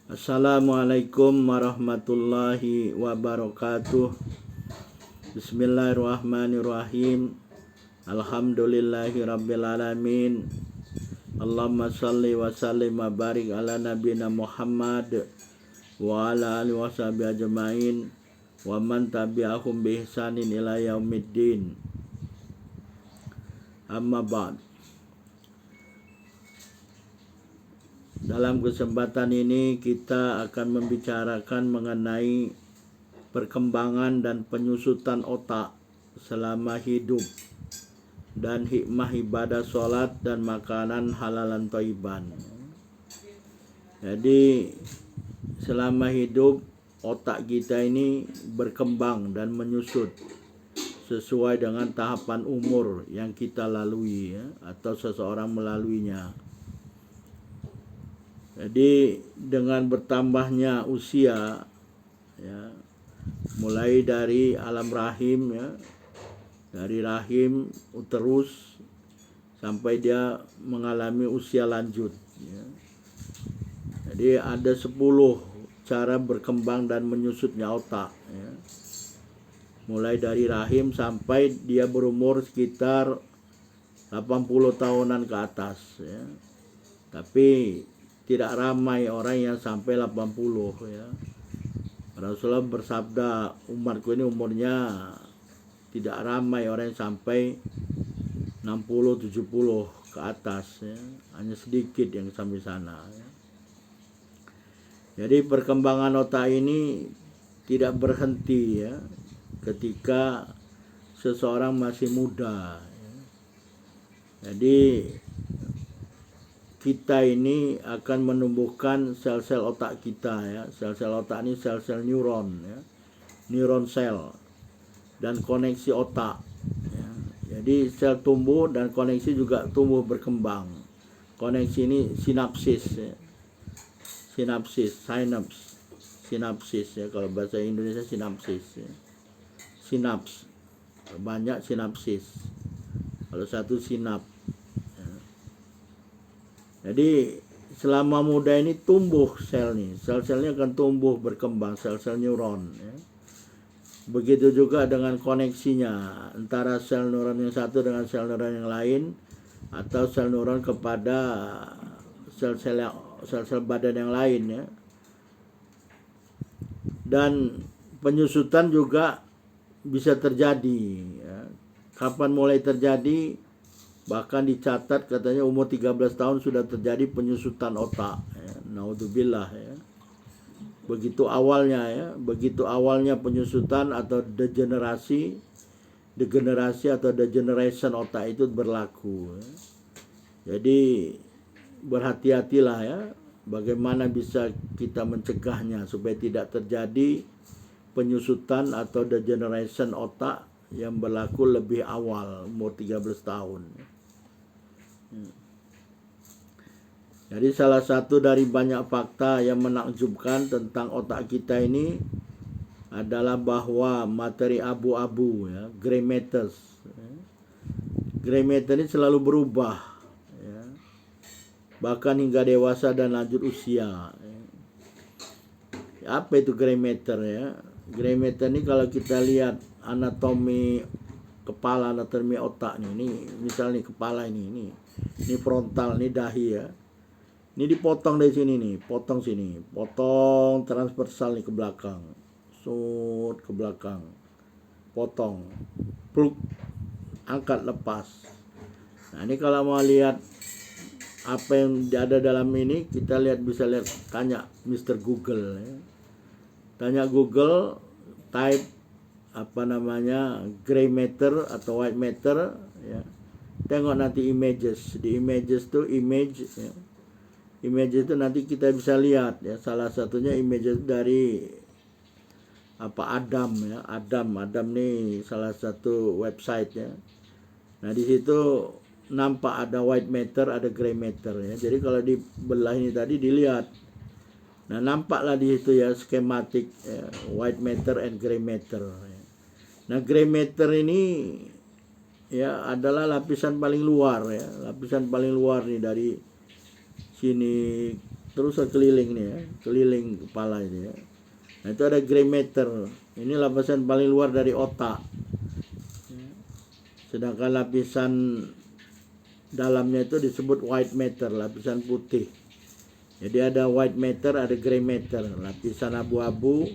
Assalamualaikum warahmatullahi wabarakatuh. Bismillahirrahmanirrahim. Alhamdulillahi rabbil alamin. Allahumma salli wa sallim wa barik ala nabina Muhammad wa ala alihi wa sahbihi ajma'in wa man tabi'ahum bi ihsanin ila yaumiddin. Amma ba'd. Dalam kesempatan ini kita akan membicarakan mengenai perkembangan dan penyusutan otak selama hidup dan hikmah ibadah sholat dan makanan halalan thayyiban. Jadi selama hidup otak kita ini berkembang dan menyusut sesuai dengan tahapan umur yang kita lalui atau seseorang melaluinya. Jadi dengan bertambahnya usia mulai dari alam rahim dari rahim uterus sampai dia mengalami usia lanjut Jadi ada 10 cara berkembang dan menyusutnya otak mulai dari rahim sampai dia berumur sekitar 80 tahunan ke atas Tapi tidak ramai orang yang sampai 80 Rasulullah bersabda, umatku ini umurnya tidak ramai orang yang sampai 60-70 ke atas hanya sedikit yang sampai sana Jadi perkembangan otak ini tidak berhenti ketika seseorang masih muda Jadi kita ini akan menumbuhkan sel-sel otak kita Sel-sel otak ini sel-sel neuron neuron sel dan koneksi otak Jadi sel tumbuh dan koneksi juga tumbuh berkembang. Koneksi ini sinapsis sinapsis kalau bahasa Indonesia sinapsis sinaps banyak sinapsis kalau satu sinap Jadi selama muda ini tumbuh sel-selnya akan tumbuh berkembang, sel-sel neuron Begitu juga dengan koneksinya antara sel neuron yang satu dengan sel neuron yang lain atau sel neuron kepada sel-sel badan yang lain Dan penyusutan juga bisa terjadi Kapan mulai terjadi? Bahkan dicatat katanya umur 13 tahun sudah terjadi penyusutan otak Naudzubillah Begitu awalnya penyusutan atau degenerasi atau degeneration otak itu berlaku Jadi berhati-hatilah bagaimana bisa kita mencegahnya supaya tidak terjadi penyusutan atau degeneration otak yang berlaku lebih awal umur 13 tahun Jadi salah satu dari banyak fakta yang menakjubkan tentang otak kita ini adalah bahwa materi abu-abu gray matter ini selalu berubah bahkan hingga dewasa dan lanjut usia Apa itu gray matter Gray matter ini kalau kita lihat anatomi kepala, anatomi otak ini misalnya kepala ini frontal, ini dahi Ini dipotong dari sini nih, potong transversal nih ke belakang. Ke belakang. Potong. Pluk. Angkat lepas. Nah, ini kalau mau lihat apa yang ada dalam ini, kita bisa lihat tanya Mr. Google Tanya Google, type gray matter atau white matter Tengok nanti images. Di images tuh image itu nanti kita bisa lihat salah satunya image dari Adam Adam nih salah satu website Nah di situ nampak ada white matter, ada gray matter Jadi kalau dibelah ini tadi dilihat. Nah nampaklah di situ skematik white matter and gray matter. Nah gray matter ini adalah lapisan paling luar lapisan paling luar nih dari sini terus keliling nih ya, keliling kepala ini ya. Nah itu ada gray matter, ini lapisan paling luar dari otak. Sedangkan lapisan dalamnya itu disebut white matter, lapisan putih. Jadi ada white matter, ada gray matter, lapisan abu-abu,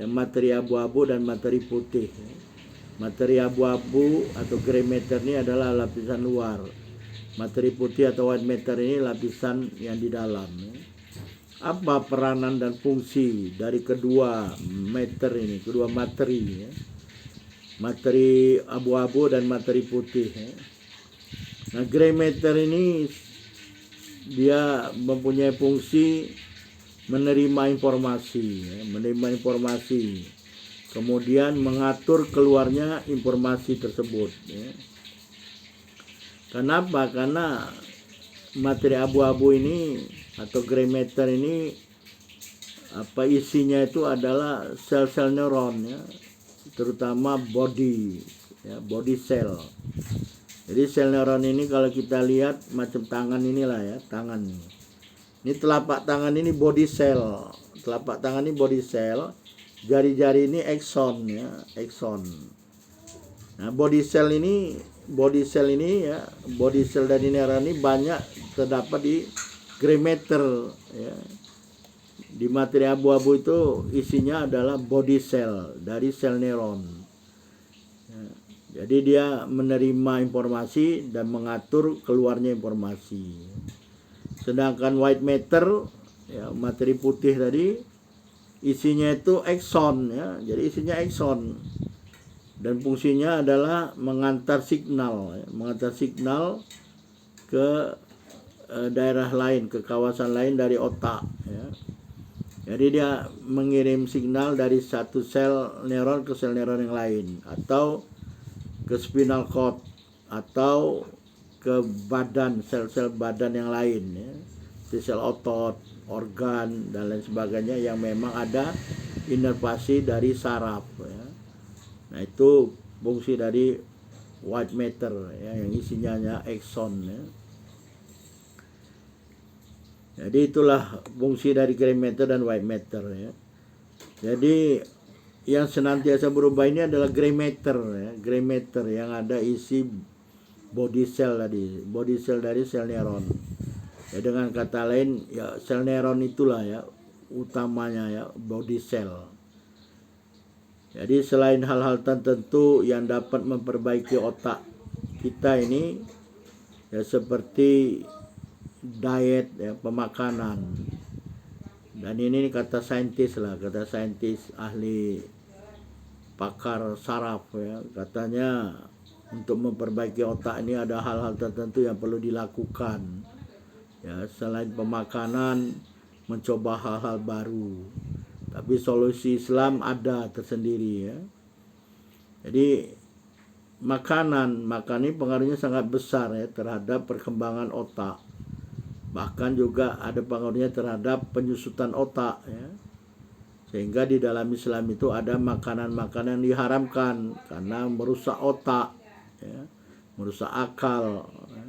materi abu-abu dan materi putih. Materi abu-abu atau gray matter ini adalah lapisan luar. Materi putih atau white matter ini lapisan yang di dalam. Apa peranan dan fungsi dari kedua matter ini, kedua materi ya? Materi abu-abu dan materi putih ya. Nah, gray matter ini dia mempunyai fungsi menerima informasi ya, menerima informasi, kemudian mengatur keluarnya informasi tersebut ya. Kenapa? Karena materi abu-abu ini atau gray matter ini isinya itu adalah sel-sel neuron ya, terutama body cell. Jadi sel neuron ini kalau kita lihat macam tangan inilah ya, tangan ini. Ini telapak tangan ini body cell, telapak tangan ini body cell, jari-jari ini axon ya, axon. Nah body cell ini ya, body cell dari neuron ini banyak terdapat di gray matter ya. Di materi abu-abu itu isinya adalah body cell dari sel neuron. Jadi dia menerima informasi dan mengatur keluarnya informasi. Sedangkan white matter ya, materi putih tadi isinya itu axon ya. Jadi isinya axon. Dan fungsinya adalah mengantar signal ya, mengantar signal ke daerah lain, ke kawasan lain dari otak ya. Jadi dia mengirim signal dari satu sel neuron ke sel neuron yang lain, atau ke spinal cord, atau ke badan, sel-sel badan yang lain ya. Sel otot, organ dan lain sebagainya yang memang ada inervasi dari saraf ya. Nah itu fungsi dari white matter ya, yang isinya axon ya. Jadi itulah fungsi dari gray matter dan white matter ya. Jadi yang senantiasa berubah ini adalah gray matter ya, gray matter yang ada isi body cell tadi, body cell dari sel neuron. Ya dengan kata lain ya, sel neuron itulah ya utamanya ya, body cell. Jadi selain hal-hal tertentu yang dapat memperbaiki otak kita ini ya, seperti diet ya, pemakanan. Dan ini kata saintis lah, kata saintis ahli pakar saraf ya, katanya untuk memperbaiki otak ini ada hal-hal tertentu yang perlu dilakukan ya, selain pemakanan, mencoba hal-hal baru. Tapi solusi Islam ada tersendiri ya. Jadi makanan ini pengaruhnya sangat besar ya terhadap perkembangan otak. Bahkan juga ada pengaruhnya terhadap penyusutan otak ya. Sehingga di dalam Islam itu ada makanan-makanan yang diharamkan karena merusak otak ya, merusak akal ya.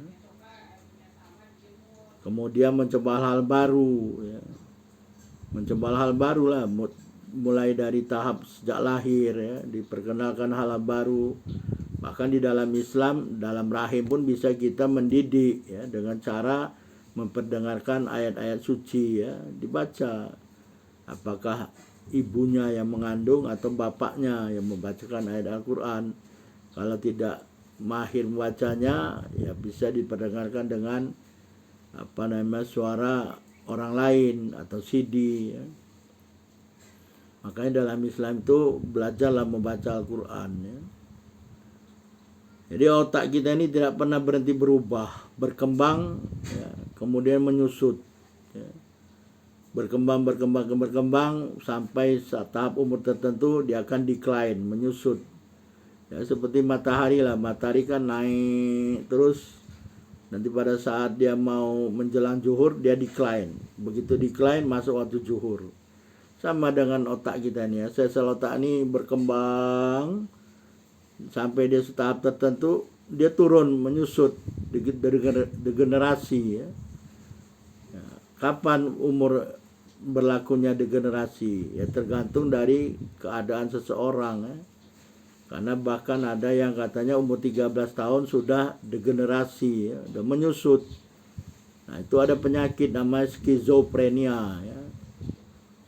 Kemudian mencoba hal baru ya. Mencoba hal baru lah, mulai dari tahap sejak lahir ya, diperkenalkan hal baru. Bahkan di dalam Islam, dalam rahim pun bisa kita mendidik ya, dengan cara memperdengarkan ayat-ayat suci ya, dibaca. Apakah ibunya yang mengandung atau bapaknya yang membacakan ayat Al-Quran. Kalau tidak mahir membacanya ya bisa diperdengarkan dengan suara orang lain atau CD ya. Makanya dalam Islam itu belajarlah membaca Al-Quran ya. Jadi otak kita ini tidak pernah berhenti berubah, berkembang ya, kemudian menyusut ya. Berkembang sampai saat tahap umur tertentu dia akan decline, menyusut ya, seperti matahari lah. Matahari kan naik terus, nanti pada saat dia mau menjelang zuhur dia decline. Begitu decline masuk waktu zuhur. Sama dengan otak kita nih ya, sel-sel otak ini berkembang sampai dia tahap tertentu dia turun, menyusut, degenerasi ya. Kapan umur berlakunya degenerasi? Ya tergantung dari keadaan seseorang ya. Karena bahkan ada yang katanya umur 13 tahun sudah degenerasi ya, sudah menyusut. Nah, itu ada penyakit namanya skizofrenia ya.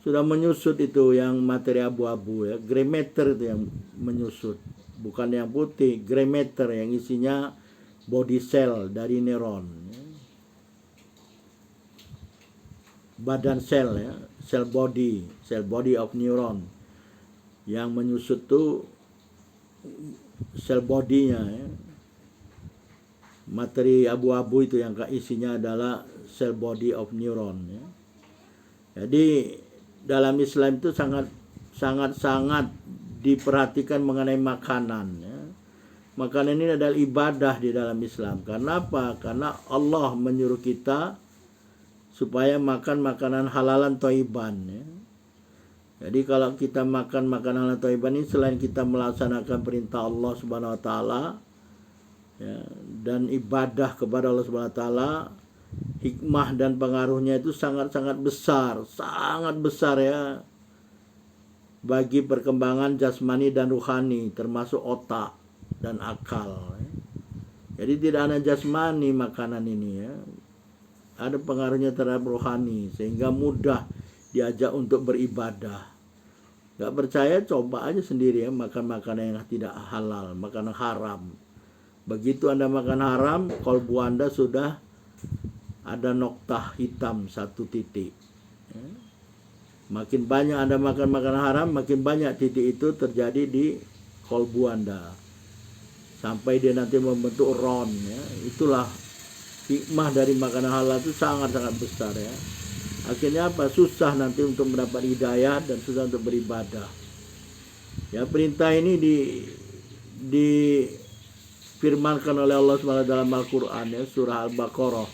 Sudah menyusut itu yang materi abu-abu ya, gray matter itu yang menyusut. Bukan yang putih, gray matter yang isinya body cell dari neuron ya. Badan sel ya, cell body of neuron. Yang menyusut tuh sel bodinya ya. Materi abu-abu itu yang isinya adalah cell body of neuron ya. Jadi dalam Islam itu sangat diperhatikan mengenai makanan ya. Makanan ini adalah ibadah di dalam Islam. Karena apa? Karena Allah menyuruh kita supaya makan makanan halalan thayyiban ya. Jadi kalau kita makan makanan halalan thayyiban ini, selain kita melaksanakan perintah Allah Subhanahu wa taala ya, dan ibadah kepada Allah Subhanahu wa taala, hikmah dan pengaruhnya itu sangat besar ya bagi perkembangan jasmani dan ruhani, termasuk otak dan akal ya. Jadi tidak hanya jasmani makanan ini ya, ada pengaruhnya terhadap rohani sehingga mudah diajak untuk beribadah. Gak percaya, coba aja sendiri ya makan makanan yang tidak halal, makanan haram. Begitu Anda makan haram, kolbu Anda sudah ada noktah hitam 1 titik ya. Makin banyak Anda makan makanan haram, makin banyak titik itu terjadi di kolbu Anda sampai dia nanti membentuk ron ya. Itulah hikmah dari makanan halal itu sangat besar ya. Akhirnya apa? Susah nanti untuk mendapat hidayah dan susah untuk beribadah. Ya, perintah ini difirmankan oleh Allah SWT dalam Al-Qur'an ya, surah Al-Baqarah.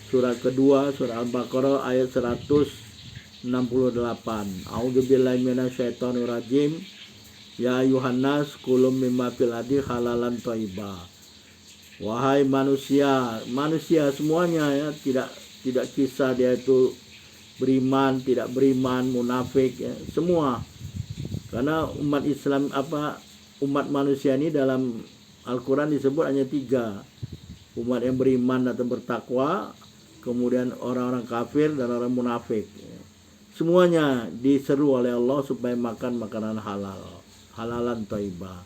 Surah kedua, surah Al-Baqarah ayat 168. A'udzubillahi minasyaitonir rajim. Ya ayuhan nas kulum mimma fil ardi halalan thayyiba. Wahai manusia semuanya ya, tidak kisah dia itu beriman, tidak beriman, munafik ya, semua. Karena umat Islam umat manusia ini dalam Al-Qur'an disebut hanya 3. Umat yang beriman atau bertakwa, kemudian orang-orang kafir dan orang munafik ya. Semuanya diseru oleh Allah supaya makan makanan halal, halalan thayyibah.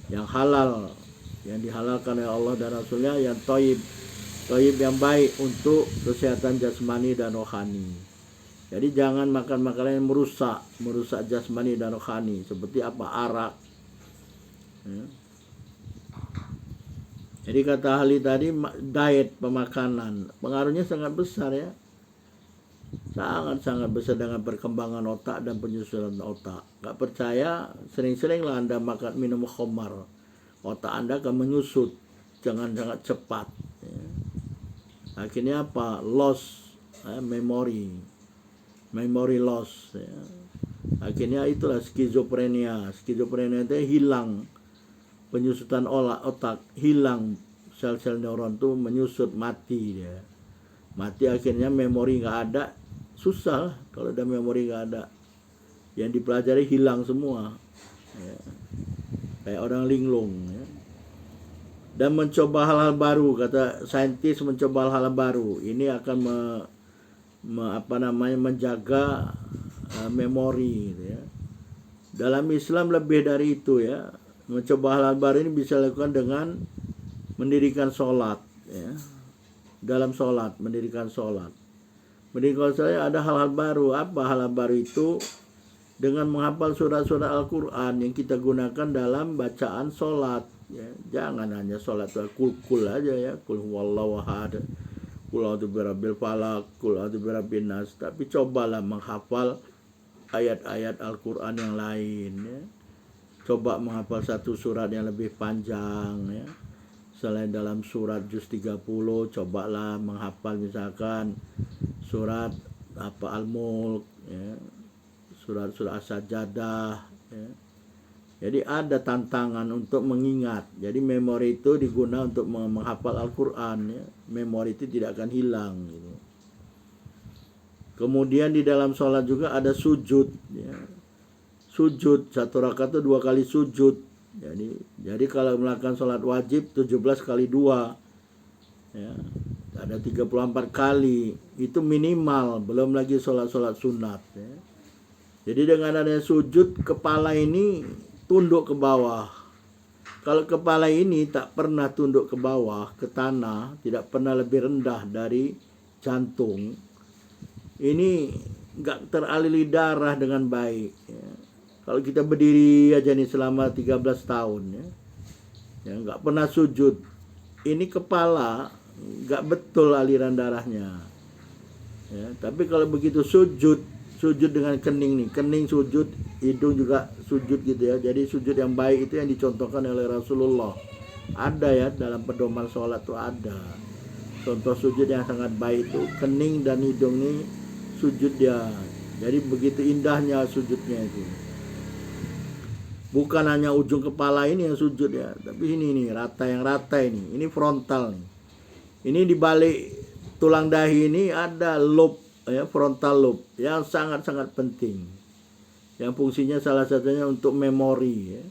Yang halal, yang dihalalkan oleh Allah dan Rasulnya, yang thayyib yang baik untuk kesehatan jasmani dan rohani. Jadi jangan makan makanan yang merusak jasmani dan rohani, seperti arak ya. Jadi kata ahli tadi, diet pemakanan pengaruhnya sangat besar ya, sangat besar dengan perkembangan otak dan penyusunan otak. Gak percaya, sering-seringlah Anda minum khamar, otak Anda akan menyusut, jangan sangat cepat ya. Akhirnya apa? Loss memory loss ya. Akhirnya itulah skizofrenia itu hilang penyusutan otak, hilang sel-sel neuron itu menyusut, mati dia. Mati akhirnya memori nggak ada, susah kalau ada memori nggak ada. Yang dipelajari hilang semua ya. Kayak orang linglung ya. Dan mencoba hal-hal baru, kata saintis, mencoba hal-hal baru ini akan menjaga memori gitu ya. Dalam Islam lebih dari itu ya. Mencoba hal-hal baru ini bisa dilakukan dengan mendirikan sholat ya. Dalam sholat, mendirikan sholat ada hal-hal baru. Apa hal-hal baru itu? Dengan menghafal surat-surat Al-Quran yang kita gunakan dalam bacaan sholat ya. Jangan hanya sholat kul aja ya, kul huwallahu ahad, kul a'udzu birabbil falaq, kul a'udzu birabbin nas. Tapi cobalah menghafal ayat-ayat Al-Quran yang lain ya. Coba menghafal satu surat yang lebih panjang ya. Selain dalam surat juz 30, cobalah menghafal misalkan surat Al-Mulk ya, surat-surat As-Sajdah ya. Jadi ada tantangan untuk mengingat. Jadi memori itu digunakan untuk menghafal Al-Quran ya. Memori itu tidak akan hilang gitu. Kemudian di dalam sholat juga ada sujud, ya. Sujud 1 rakaat itu 2 kali sujud. Jadi kalau melakukan sholat wajib 17 kali 2, ya, ada 34 kali. Itu minimal, belum lagi sholat-sholat sunat, ya. Jadi dengan adanya sujud, kepala ini tunduk ke bawah. Kalau kepala ini tak pernah tunduk ke bawah, ke tanah, tidak pernah lebih rendah dari jantung, ini nggak teraliri darah dengan baik, ya. Kalau kita berdiri aja nih selama 13 tahun, ya nggak pernah sujud, ini kepala nggak betul aliran darahnya, ya. Tapi kalau begitu sujud dengan kening nih, kening sujud, hidung juga sujud gitu ya. Jadi sujud yang baik itu yang dicontohkan oleh Rasulullah. Ada ya dalam pedoman sholat tuh ada. Contoh sujud yang sangat baik itu kening dan hidung nih sujud dia. Jadi begitu indahnya sujudnya itu. Bukan hanya ujung kepala ini yang sujud ya, tapi ini nih rata ini. Ini frontal nih. Ini di balik tulang dahi ini ada lobe, ya, frontal lobe yang sangat-sangat penting, yang fungsinya salah satunya untuk memori, ya.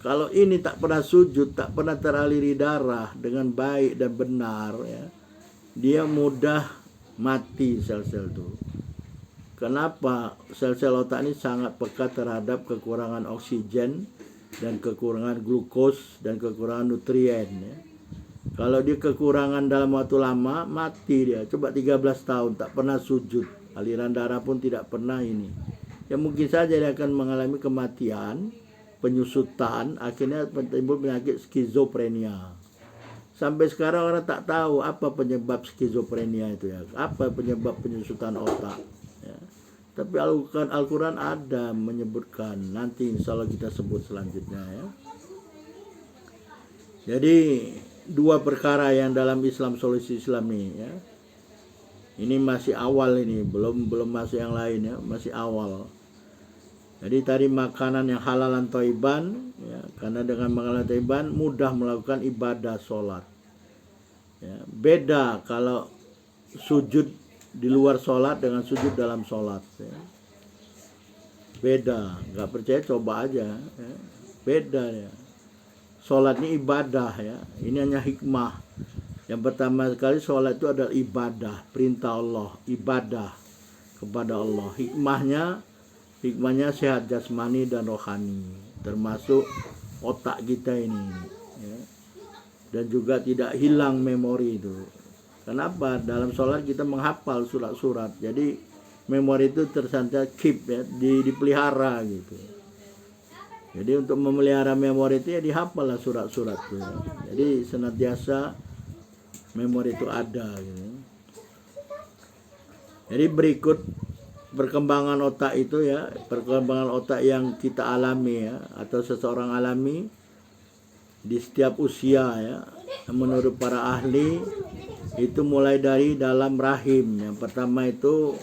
Kalau ini tak pernah sujud, tak pernah teraliri darah dengan baik dan benar, ya, dia mudah mati sel-sel itu. Kenapa? Sel-sel otak ini sangat peka terhadap kekurangan oksigen dan kekurangan glukos dan kekurangan nutrien, ya. Kalau dia kekurangan dalam waktu lama, mati dia. Coba 13 tahun tak pernah sujud, aliran darah pun tidak pernah ini. Ya mungkin saja dia akan mengalami kematian, penyusutan, akhirnya timbul penyakit skizofrenia. Sampai sekarang orang tak tahu apa penyebab skizofrenia itu, ya. Apa penyebab penyusutan otak, ya. Tapi Al-Quran ada menyebutkan. Nanti insya Allah kita sebut selanjutnya, ya. Jadi 2 perkara yang dalam Islam, solusi Islam ini, ya. Ini masih awal ini, belum masuk yang lain, ya, masih awal. Jadi tadi makanan yang halalan thayyiban, ya, karena dengan makanan thayyiban mudah melakukan ibadah sholat, ya. Beda kalau sujud di luar sholat dengan sujud dalam sholat, ya. Beda, nggak percaya coba aja, ya. Beda ya. Sholat ini ibadah, ya. Ini hanya hikmah. Yang pertama sekali sholat itu adalah ibadah, perintah Allah, ibadah kepada Allah. Hikmahnya sehat jasmani dan rohani, termasuk otak kita ini, ya. Dan juga tidak hilang memori itu. Kenapa? Dalam sholat kita menghafal surat-surat, jadi memori itu tersantai, keep, ya, dipelihara gitu. Jadi untuk memelihara memori itu ya dihafal lah surat-surat itu, ya. Jadi senantiasa memori itu ada gitu. Jadi berikut perkembangan otak itu, ya, perkembangan otak yang kita alami, ya, atau seseorang alami di setiap usia, ya. Menurut para ahli itu mulai dari dalam rahim. Yang pertama itu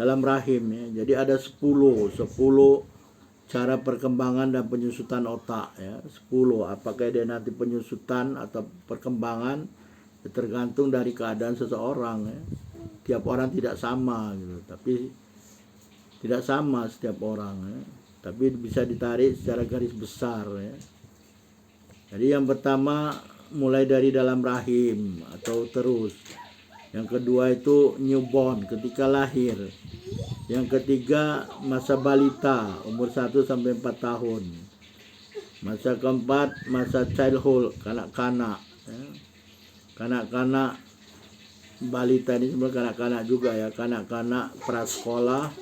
dalam rahim, ya. Jadi ada 10 cara perkembangan dan penyusutan otak, ya. 10. Apakah dia nanti penyusutan atau perkembangan tergantung dari keadaan seseorang, ya. Tiap orang tidak sama gitu, tapi tidak sama setiap orang, ya. Tapi bisa ditarik secara garis besar, ya. Jadi yang pertama mulai dari dalam rahim atau terus. Yang kedua itu newborn, ketika lahir. Yang ketiga masa balita, umur 1 sampai 4 tahun. Masa keempat masa childhood, kanak-kanak, ya. Kanak-kanak balita ini sebenarnya kanak-kanak juga, ya, kanak-kanak prasekolah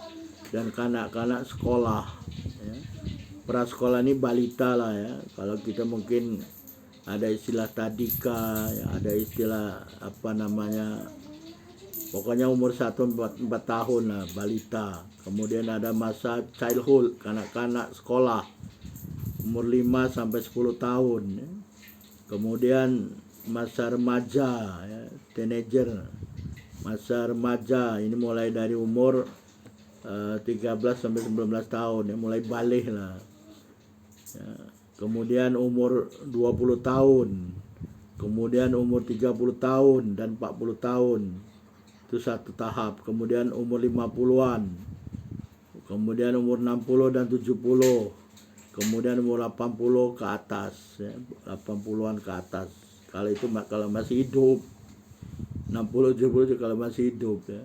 dan kanak-kanak sekolah, ya. Prasekolah ini balita lah, ya. Kalau kita mungkin ada istilah tadika, ya, ada istilah apa namanya, pokoknya umur 1-4 tahun lah, balita. Kemudian ada masa childhood, kanak-kanak sekolah, umur 5 sampai 10 tahun, ya. Kemudian masa remaja, ya, teenager. Masa remaja ini mulai dari umur 13 sampai 19 tahun, ya, mulai balik lah, ya. Kemudian umur 20 tahun. Kemudian umur 30 tahun dan 40 tahun. Itu satu tahap. Kemudian umur 50-an. Kemudian umur 60 dan 70. Kemudian umur 80 ke atas, ya, 80-an ke atas. Kalau masih hidup. 60 70 kalau masih hidup, ya.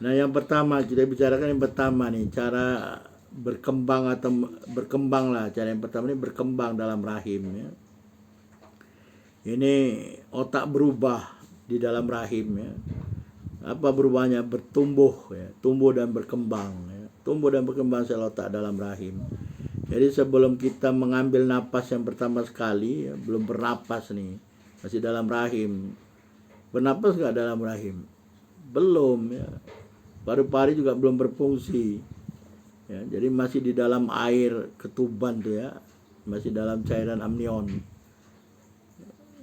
Nah, yang pertama kita bicarakan yang pertama nih, cara berkembang atau berkembang lah. Cara yang pertama ini berkembang dalam rahim, ya. Ini otak berubah di dalam rahim, ya. Apa berubahnya? Bertumbuh, ya. Tumbuh dan berkembang, ya. Tumbuh dan berkembang sel otak dalam rahim. Jadi sebelum kita mengambil napas yang pertama sekali, ya, belum bernapas nih, masih dalam rahim. Bernapas nggak dalam rahim? Belum, ya. Paru-paru juga belum berfungsi, ya. Jadi masih di dalam air ketuban tuh, ya, masih dalam cairan amnion.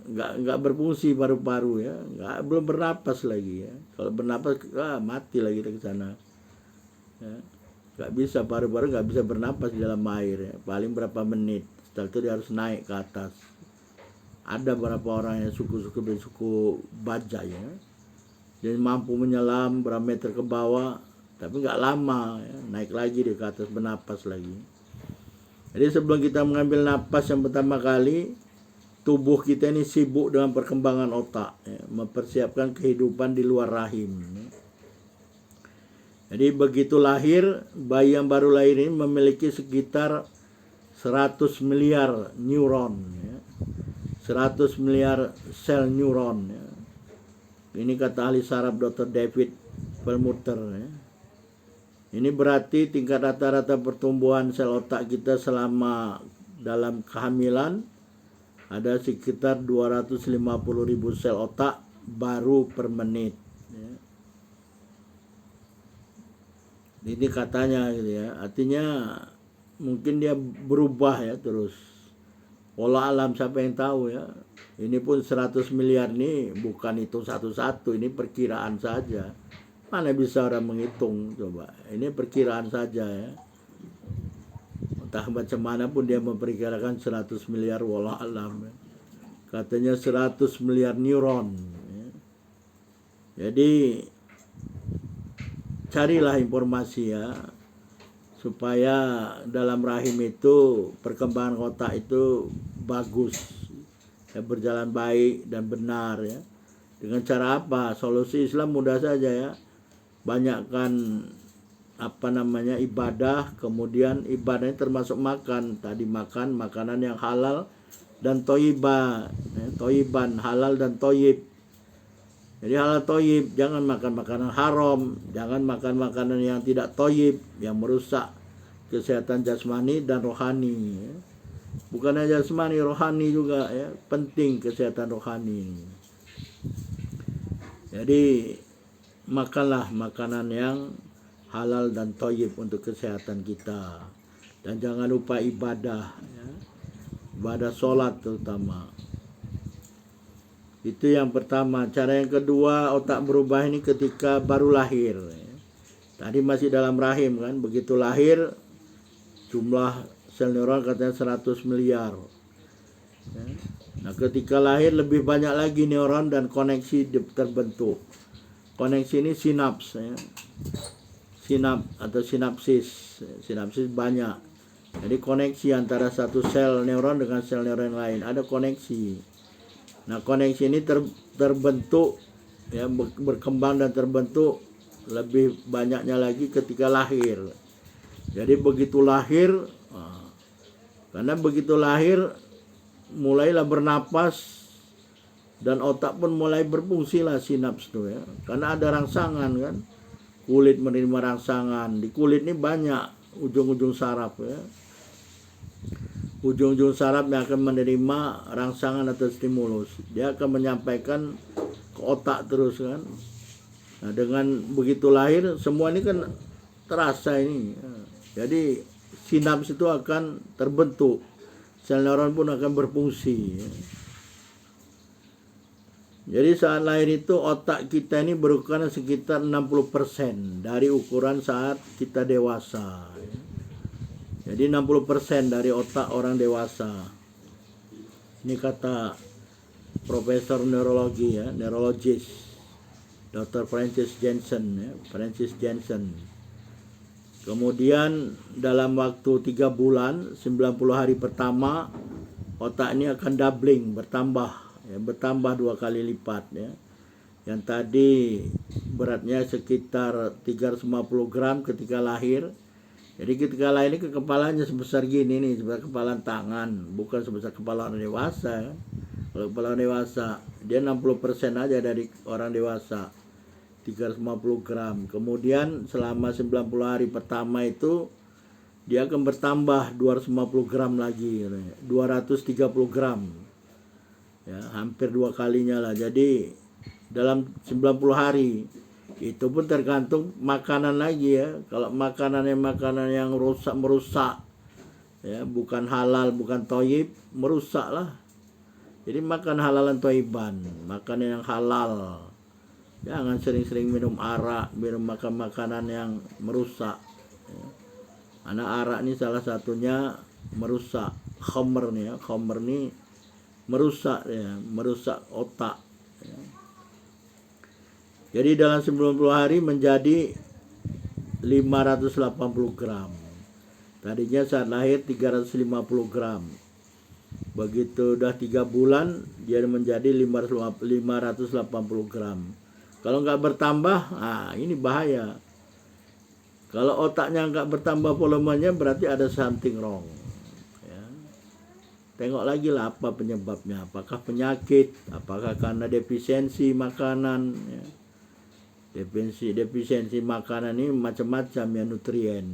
Nggak berfungsi paru-paru, ya, belum bernapas lagi, ya. Kalau bernapas mati lagi ke sana, ya. Nggak bisa, paru-paru nggak bisa bernapas di dalam air, ya. Paling berapa menit, setelah itu dia harus naik ke atas. Ada beberapa orang yang suku Bajau, ya, dia mampu menyelam berapa meter ke bawah, tapi nggak lama, ya, naik lagi dia ke atas, bernapas lagi. Jadi sebelum kita mengambil napas yang pertama kali, tubuh kita ini sibuk dengan perkembangan otak, ya, mempersiapkan kehidupan di luar rahim, ya. Jadi begitu lahir, bayi yang baru lahir ini memiliki sekitar 100 miliar neuron, ya. 100 miliar sel neuron, ya. Ini kata ahli saraf Dr. David Perlmutter, ya. Ini berarti tingkat rata-rata pertumbuhan sel otak kita selama dalam kehamilan ada sekitar 250.000 sel otak baru per menit, ya. Ini katanya gitu, ya. Artinya mungkin dia berubah, ya, terus. Wallah alam, siapa yang tahu, ya. Ini pun 100 miliar nih bukan itu satu-satu, ini perkiraan saja. Mana bisa orang menghitung, coba. Ini perkiraan saja, ya. Entah macam mana pun dia memperkirakan 100 miliar, wallah alam, ya. Katanya 100 miliar neuron, ya. Jadi carilah informasi, ya, supaya dalam rahim itu perkembangan otak itu bagus, ya, berjalan baik dan benar, ya. Dengan cara apa? Solusi Islam mudah saja, ya. Banyakkan ibadah, kemudian ibadahnya termasuk makan. Tadi makan makanan yang halal dan toyiban, ya, toyiban, halal dan toyib. Jadi halal toyib, jangan makan makanan haram, jangan makan makanan yang tidak toyib, yang merusak kesehatan jasmani dan rohani, ya. Bukan hanya jasmani, rohani juga, ya, penting kesehatan rohani. Jadi makanlah makanan yang halal dan toyib untuk kesehatan kita. Dan jangan lupa ibadah, ya. Ibadah sholat terutama. Itu yang pertama. Cara yang kedua, otak berubah ini ketika baru lahir, ya. Tadi masih dalam rahim kan, begitu lahir jumlah sel neuron katanya 100 miliar, ya. Nah, ketika lahir lebih banyak lagi neuron dan koneksi terbentuk. Koneksi ini sinaps, ya. Sinap atau sinapsis. Sinapsis banyak. Jadi koneksi antara satu sel neuron dengan sel neuron lain, ada koneksi. Nah, koneksi ini terbentuk, ya, berkembang dan terbentuk lebih banyaknya lagi ketika lahir. Jadi begitu lahir, karena begitu lahir mulailah bernapas dan otak pun mulai berfungsi lah, sinaps tuh, ya. Karena ada rangsangan kan, kulit menerima rangsangan. Di kulit ini banyak ujung-ujung saraf, ya. Ujung-ujung saraf yang akan menerima rangsangan atau stimulus. Dia akan menyampaikan ke otak terus kan. Nah, dengan begitu lahir semua ini kan terasa ini. Jadi sinaps itu akan terbentuk. Sel neuron pun akan berfungsi. Jadi saat lahir itu otak kita ini berukuran sekitar 60% dari ukuran saat kita dewasa. Jadi 60% dari otak orang dewasa. Ini kata profesor neurologi, ya, neurologis Dr. Francis Jensen ya, Francis Jensen. Kemudian dalam waktu 3 bulan 90 hari pertama otak ini akan doubling, bertambah ya, bertambah 2 kali lipat ya. Yang tadi beratnya sekitar 350 gram ketika lahir. Jadi ketika lahir ini kepalanya sebesar gini nih, sebesar kepala tangan, bukan sebesar kepala orang dewasa. Kalau kepala orang dewasa dia 60% aja dari orang dewasa, 350 gram. Kemudian selama 90 hari pertama itu dia akan bertambah 250 gram lagi, 230 gram. Ya, hampir 2 kalinya lah. Jadi dalam 90 hari itu pun tergantung makanan lagi ya. Kalau makanan yang merusak ya, bukan halal, bukan thayyib, merusak lah. Jadi makan halalan thayyiban, makanan yang halal. Jangan sering-sering minum arak, makan makanan yang merusak ya. Anak arak ini salah satunya merusak. Khamr nih ya, khamr ini merusak ya, merusak otak ya. Jadi dalam 90 hari menjadi 580 gram. Tadinya saat lahir 350 gram. Begitu udah 3 bulan dia menjadi 580 gram. Kalau nggak bertambah, ini bahaya. Kalau otaknya nggak bertambah volumenya berarti ada something wrong ya. Tengok lagi lah apa penyebabnya. Apakah penyakit, apakah karena defisiensi makanan ya. Defisiensi makanan ini macam-macam ya, nutrien.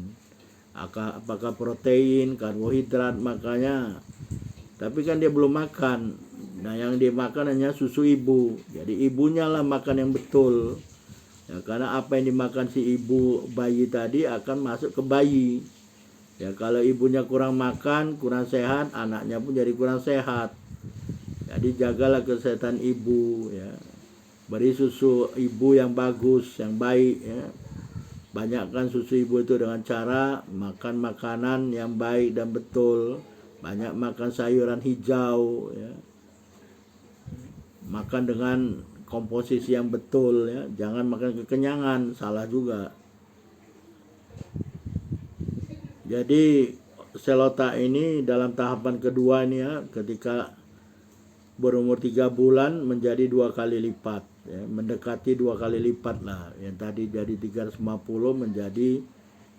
Apakah protein, karbohidrat, makanya. Tapi kan dia belum makan. Nah yang dia makan hanya susu ibu. Jadi ibunya lah makan yang betul ya, karena apa yang dimakan si ibu bayi tadi akan masuk ke bayi ya. Kalau ibunya kurang makan, kurang sehat, anaknya pun jadi kurang sehat. Jadi jagalah kesehatan ibu ya. Beri susu ibu yang bagus, yang baik ya. Banyakkan susu ibu itu dengan cara makan makanan yang baik dan betul. Banyak makan sayuran hijau ya. Makan dengan komposisi yang betul ya. Jangan makan kekenyangan, salah juga. Jadi sel otak ini dalam tahapan kedua ini ya, ketika berumur 3 bulan menjadi 2 kali lipat ya, mendekati 2 kali lipat lah. Yang tadi jadi 350 menjadi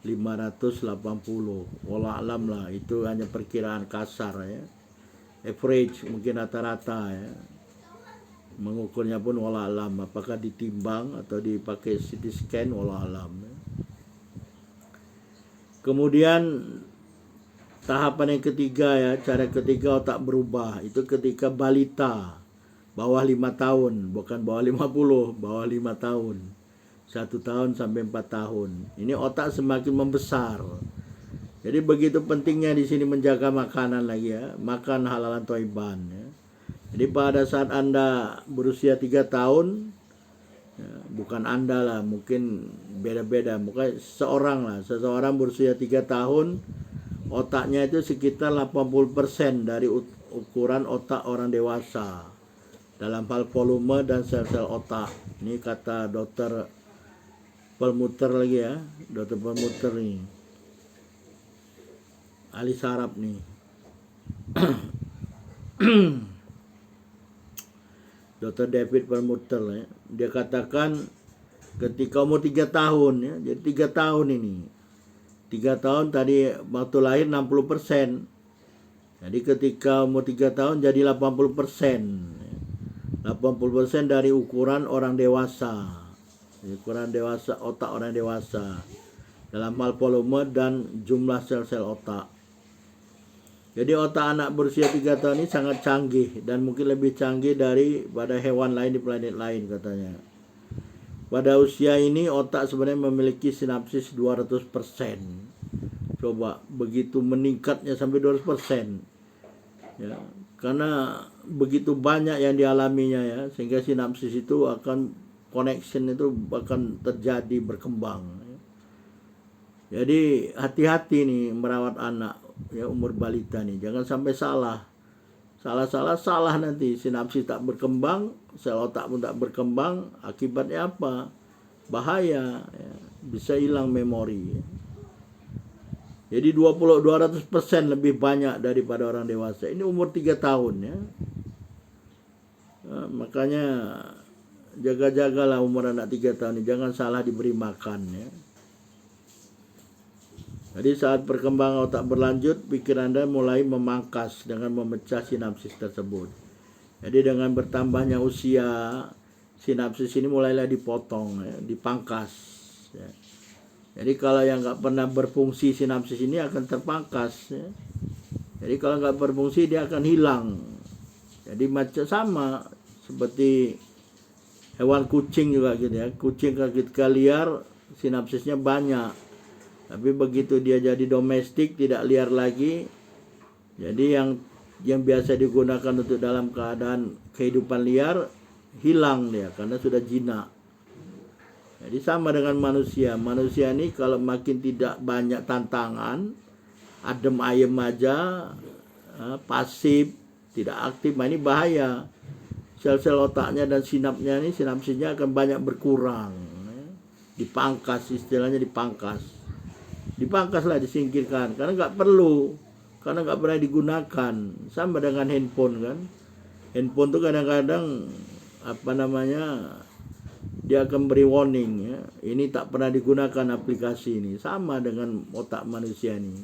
580. Wallah alam lah, itu hanya perkiraan kasar ya. Average mungkin rata-rata ya. Mengukurnya pun wallah alam, apakah ditimbang atau dipakai CT scan wallah alam ya. Kemudian tahapan yang ketiga ya, cara ketiga otak berubah itu ketika balita bawah 5 tahun, bukan bawah 50, bawah 5 tahun. 1 tahun sampai 4 tahun. Ini otak semakin membesar. Jadi begitu pentingnya di sini menjaga makanan lagi ya, makan halalan thayyiban ya. Jadi pada saat Anda berusia 3 tahun ya, bukan Anda lah, mungkin beda-beda, mungkin seseorang berusia 3 tahun otaknya itu sekitar 80% dari ukuran otak orang dewasa dalam hal volume dan sel-sel otak. Ini kata dokter Perlmutter lagi ya, dokter Perlmutter nih, ahli saraf nih. Dr. David Perlmutter ya, dia katakan ketika umur 3 tahun ya, jadi 3 tahun ini 3 tahun tadi waktu lahir 60%. Jadi ketika umur 3 tahun jadi 80%. 80% dari ukuran orang dewasa. Ukuran dewasa, otak orang dewasa. Dalam hal volume dan jumlah sel-sel otak. Jadi otak anak berusia 3 tahun ini sangat canggih dan mungkin lebih canggih daripada hewan lain di planet lain katanya. Pada usia ini otak sebenarnya memiliki sinapsis 200%. Coba begitu meningkatnya sampai 200%. Ya, karena begitu banyak yang dialaminya ya, sehingga sinapsis itu akan connection itu akan terjadi, berkembang. Jadi hati-hati nih merawat anak ya, umur balita nih, jangan sampai salah. salah nanti, sinapsis tak berkembang, sel otak pun tak berkembang, akibatnya apa? Bahaya, ya. Bisa hilang memori. Jadi 200% lebih banyak daripada orang dewasa. Ini umur 3 tahun ya. Makanya jaga-jagalah umur anak 3 tahun ini, jangan salah diberi makan ya. Jadi saat perkembangan otak berlanjut, pikiran Anda mulai memangkas dengan memecah sinapsis tersebut. Jadi dengan bertambahnya usia, sinapsis ini mulailah dipotong, ya, dipangkas. Ya. Jadi kalau yang nggak pernah berfungsi sinapsis ini akan terpangkas. Ya. Jadi kalau nggak berfungsi dia akan hilang. Jadi macam sama seperti hewan kucing juga gitu ya. Kucing ketika liar sinapsisnya banyak. Tapi begitu dia jadi domestik, tidak liar lagi, jadi yang biasa digunakan untuk dalam keadaan kehidupan liar hilang dia karena sudah jinak. Jadi sama dengan manusia. Manusia ini kalau makin tidak banyak tantangan, adem ayem aja, pasif, tidak aktif, ini bahaya. Sel-sel otaknya dan sinapsisnya akan banyak berkurang. Dipangkas, istilahnya dipangkas. Dipangkaslah, disingkirkan karena nggak perlu, karena nggak pernah digunakan. Sama dengan handphone kan, handphone tuh kadang-kadang dia akan beri warning ya, ini tak pernah digunakan aplikasi ini. Sama dengan otak manusia ini.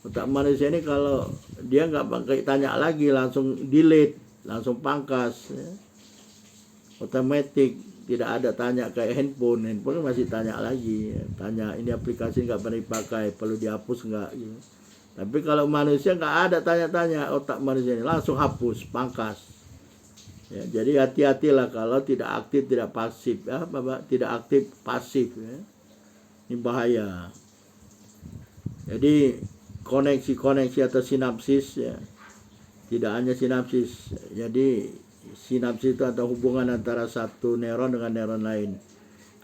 Otak manusia ini kalau dia nggak pakai tanya lagi, langsung delete, langsung pangkas ya. Otomatis, tidak ada tanya kayak handphone kan masih tanya lagi, tanya ini aplikasi nggak pernah dipakai, perlu dihapus nggak gitu. Tapi kalau manusia nggak ada tanya-tanya, otak manusia ini langsung hapus, pangkas. Ya, jadi hati-hatilah kalau tidak aktif, tidak pasif ya, tidak aktif pasif ya. Ini bahaya. Jadi koneksi atau sinapsis ya, tidak hanya sinapsis. Jadi sinapsis itu atau hubungan antara satu neuron dengan neuron lain.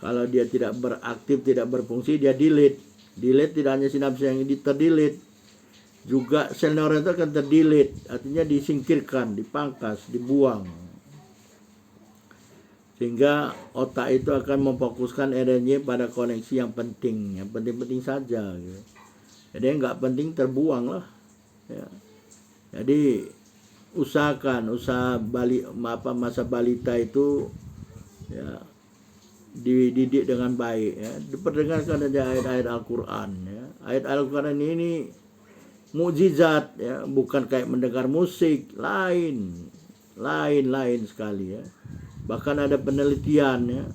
Kalau dia tidak beraktif, tidak berfungsi, dia delete. Delete tidak hanya sinapsis yang terdelete, juga sel neuron itu akan terdelete, artinya disingkirkan, dipangkas, dibuang. Sehingga otak itu akan memfokuskan energi pada koneksi yang penting saja. Gitu. Jadi yang nggak penting terbuang lah. Ya. Jadi usahakan masa balita itu ya dididik dengan baik ya, diperdengarkan aja ayat-ayat Al-Qur'an ya. Ayat Al-Qur'an ini mukjizat ya, bukan kayak mendengar musik, lain sekali ya. Bahkan ada penelitian ya.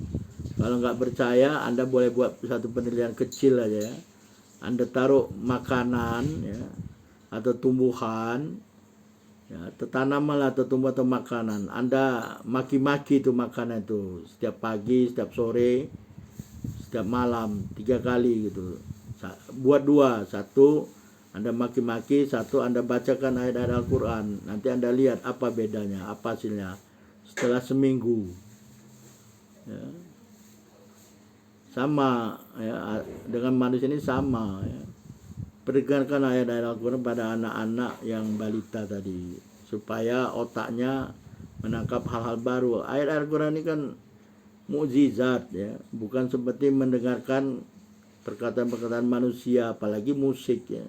Kalau nggak percaya, Anda boleh buat satu penelitian kecil aja ya. Anda taruh makanan ya atau tumbuhan ya, tanaman atau tumbuh atau makanan, Anda maki-maki itu makanan itu setiap pagi, setiap sore, setiap malam 3 kali gitu. Buat 2, 1 Anda maki-maki, 1 Anda bacakan ayat-ayat Al-Quran. Nanti Anda lihat apa bedanya, apa hasilnya setelah seminggu ya. Sama ya, dengan manusia ini sama ya. Perdengarkan ayat-ayat Al-Quran pada anak-anak yang balita tadi, supaya otaknya menangkap hal-hal baru. Ayat Al-Quran ini kan mukjizat ya, bukan seperti mendengarkan perkataan-perkataan manusia, apalagi musik ya.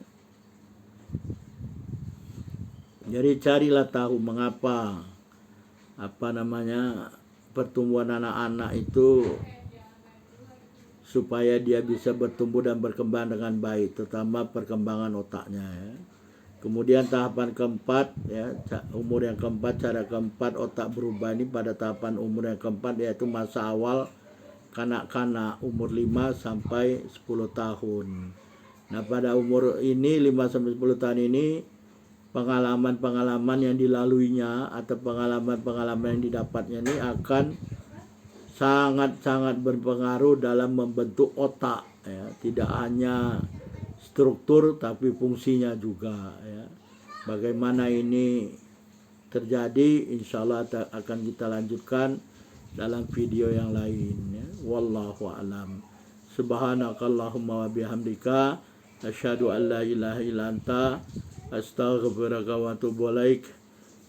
Jadi carilah tahu mengapa pertumbuhan anak-anak itu supaya dia bisa bertumbuh dan berkembang dengan baik, terutama perkembangan otaknya ya. Kemudian tahapan keempat ya, umur yang keempat, cara keempat otak berubah ini pada tahapan umur yang keempat, yaitu masa awal kanak-kanak umur 5 sampai 10 tahun. Nah, pada umur ini 5 sampai 10 tahun ini pengalaman-pengalaman yang dilaluinya atau pengalaman-pengalaman yang didapatnya ini akan sangat-sangat berpengaruh dalam membentuk otak ya. Tidak hanya struktur tapi fungsinya juga ya. Bagaimana ini terjadi, insya Allah akan kita lanjutkan dalam video yang lain ya. Wallahu a'lam. Subhanakallahumma wa bihamdika asyhadu an la ilaha illa anta astaghfiruka wa atubu ilaik.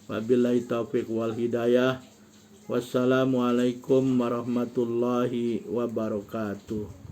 Wabillahi taufiq wal hidayah. Wassalamualaikum warahmatullahi wabarakatuh.